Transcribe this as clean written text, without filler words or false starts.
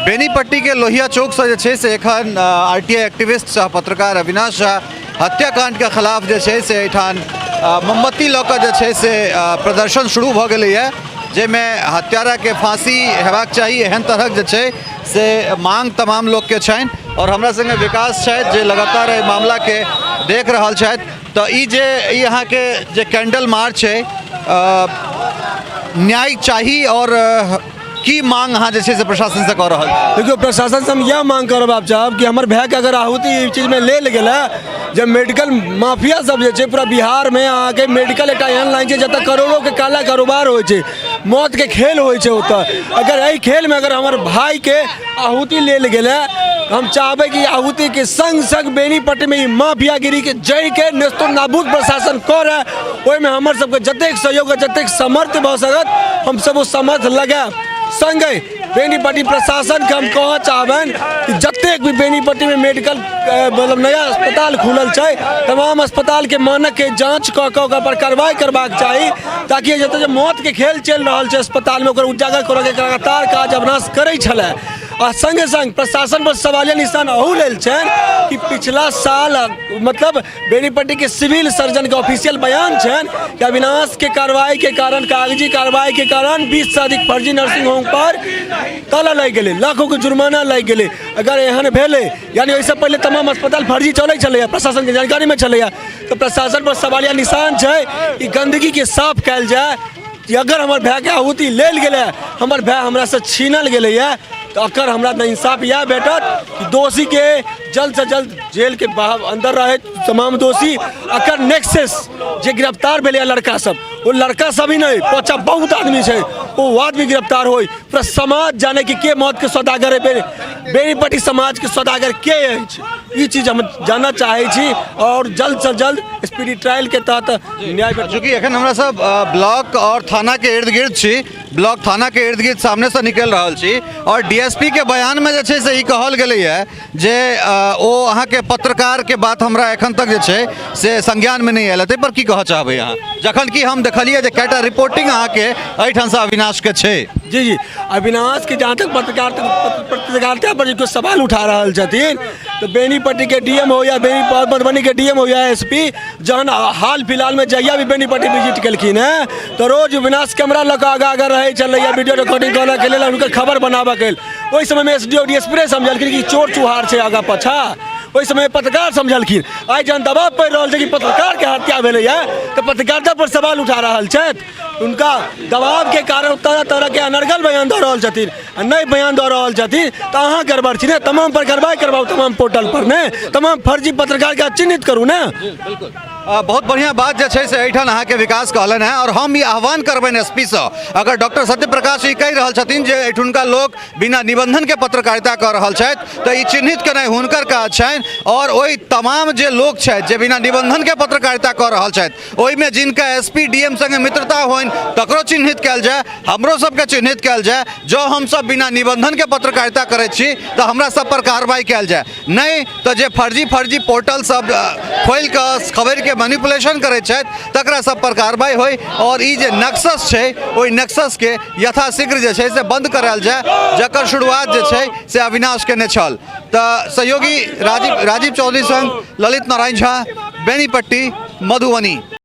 बेनीपट्टी के लोहिया चौक से जे छै से एखन आरटीआई एक्टिविस्ट सह पत्रकार अविनाश झा हत्याकांड के खिलाफ जे छै से एठान मोमबत्ती लऽ कऽ जे छै से प्रदर्शन शुरू भऽ गेलैए, जाहिमे हत्यारा के फांसी हेबाक चाही एहन तरहक जे छै से मांग तमाम लोग के छनि। और हमरा संगे विकास छथि जे लगातार एहि मामला के देख रहल छथि। तो ई जे यहाँ के जे कैंडल मार्च है न्याय चाहिए और की मांग अहाँ जे से प्रशासन से कर रहा है? देखियो प्रशासन से हम यह मांग करब आप साहब कि हमारे भाई के अगर आहुति इस चीज में ले गया, जब मेडिकल माफिया सब जे पूरा बिहार में आके मेडिकल एक एहन लाइन है जब करोड़ों के काला कारोबार हो, मौत के खेल हो, अगर यही खेल में अगर हमारे भाई के आहुति ले गया, हम चाहबे कि आहुति के संग संग बेनीपट्टी में माफियागिरी के जड़ के नेस्तो नाबूद प्रशासन कर ओहि में हमारे सबके जतेक सहयोग जतेक समर्थ भ सकत हम सब वो समर्थ लगा। संगे बेनीपट्टी प्रशासन के हम कह चाहबन कि जतेक भी बेनीपट्टी में मेडिकल मतलब नया अस्पताल खुलल है, तमाम अस्पताल के मानक के जांच कऽ पर कार्रवाई करबाक चाहिए, ताकि जब मौत के खेल चल रहा है अस्पताल में उजागर करके लगातार काज अभ्यास करे छले। और संगे संग प्रशासन पर सवालिया निशान अहू लेल छन कि पिछला साल मतलब बेनीपट्टी के सिविल सर्जन के ऑफिशियल बयान छन कि अविनाश के कार्रवाई के कारण, कागजी कार्रवाई के कारण 20 से अधिक फर्जी नर्सिंग होम पर ताला लग गए, लाखों के जुर्माना लग गए। अगर एहन भेले यानी वैसे पहले तमाम अस्पताल फर्जी चले प्रशासन के जानकारी में चले, तो प्रशासन पर सवालिया निशान है कि गंदगी के साफ कैल जाए कि अगर हमारे भाई के आहुति ले गए, हमारे भाई हमरा से छीनल गए है, तो अकर हमरा इंसाफ यह भेटत कि दोषी के जल्द से जल्द जेल के बाहर अंदर रहे तमाम दोषी। अकर नेक्सेस जे गिरफ्तार भेले लड़का सब, वो लड़का सब ही नहीं पचा बहुत आदमी है, वो आदमी गिरफ्तार हो, पूरा समाज जाने कि के मौत के सौदागर है, बेनीपट्टी समाज के सौदागर के है, ये चीज हम जानना चाहे छी। और जल्द से जल्द स्पीडी ट्रायल के तहत न्याय। चूँकि एखन हमरा सब ब्लॉक और थाना के इर्द गिर्द छी, ब्लॉक थाना के इर्द गिर्द सामने से निकल रहा छी, और डीएसपी के बयान में जे से कहल गई है जे ओ अहाँ के पत्रकार के बात हमरा एखन तक जे छै से संज्ञान में नहीं आयल, पर की कह चाहबे अहाँ, जखन कि हम देखलिए जे कएटा रिपोर्टिंग अहाँ के एहिठाम से अविनाश के छै? जी अविनाश के जहाँ तक पत्रकारिता पर जो सवाल उठा रहा छथिन, तो बेनीपट्टी के डीएम हो या मधुबनी के डीएम हो या एसपी, जहन हाल फिलहाल में जहिया भी बेनीपट्टी विजिट केलखिन है, तो रोज अविनाश कैमरा लग आगा रहे चलैया वीडियो रिकॉर्डिंग करने के लिए उनकर खबर बनाबे के, ओहि समय में एसडीओ डीएसपी समझलखिन कि चोर चुहार है आगा पछा, ओहि समय पत्रकार समझलखिन। आई जहन दबाव पड़ रहा है कि पत्रकार के हत्या भेलै है, तो पत्रकारिता पर सवाल उठा रहा है, उनका दबाव के कारण तरह तरह के अनर्गल बयान दे रहा छथिन, नहीं बयान दे रहा छथिन, तो अहाँ गड़बड़ छी ने, तमाम पर कार्रवाई करवाओ, तमाम पोर्टल पर ने तमाम फर्जी पत्रकार के चिन्हित करू ने। बिल्कुल बहुत बढ़िया बात जे छै से एहिठाम अहाँ के विकास कहलन है, और हम ये आह्वान करबनि एसपी से, अगर डॉक्टर सत्यप्रकाश ई कहि रहल छथिन जे एहिठुनका लोग बिना निबंधन के पत्रकारिता कर रहल छथि, तो ई चिन्हित केनाइ हुनकर काज छनि, और ओहि तमाम जे लोग छथि जे बिना निबंधन के पत्रकारिता कर रहल छथि, ओहि में जिनका एसपी डीएम संगे मित्रता होइन तकरो चिन्हित कयल जाए, हमरो सबके चिन्हित कयल जाए। जो हम सब बिना निबंधन के पत्रकारिता करैत छी तो हमरा सब पर कार्रवाई कयल जाए, नहीं तो जे फर्जी पोर्टल सब खोल कऽ खबर के मैनिपुलेशन करे छथि तकरा सब पर कार्रवाई होई, और ई जे नक्सस छै ओहि नक्सस के यथाशीघ्र जे छै से बंद करायल जाए, जकर शुरुआत जे छै से अविनाश केने छल। तो सहयोगी राजीव चौधरी संग ललित नारायण झा, बेनीपट्टी, मधुबनी।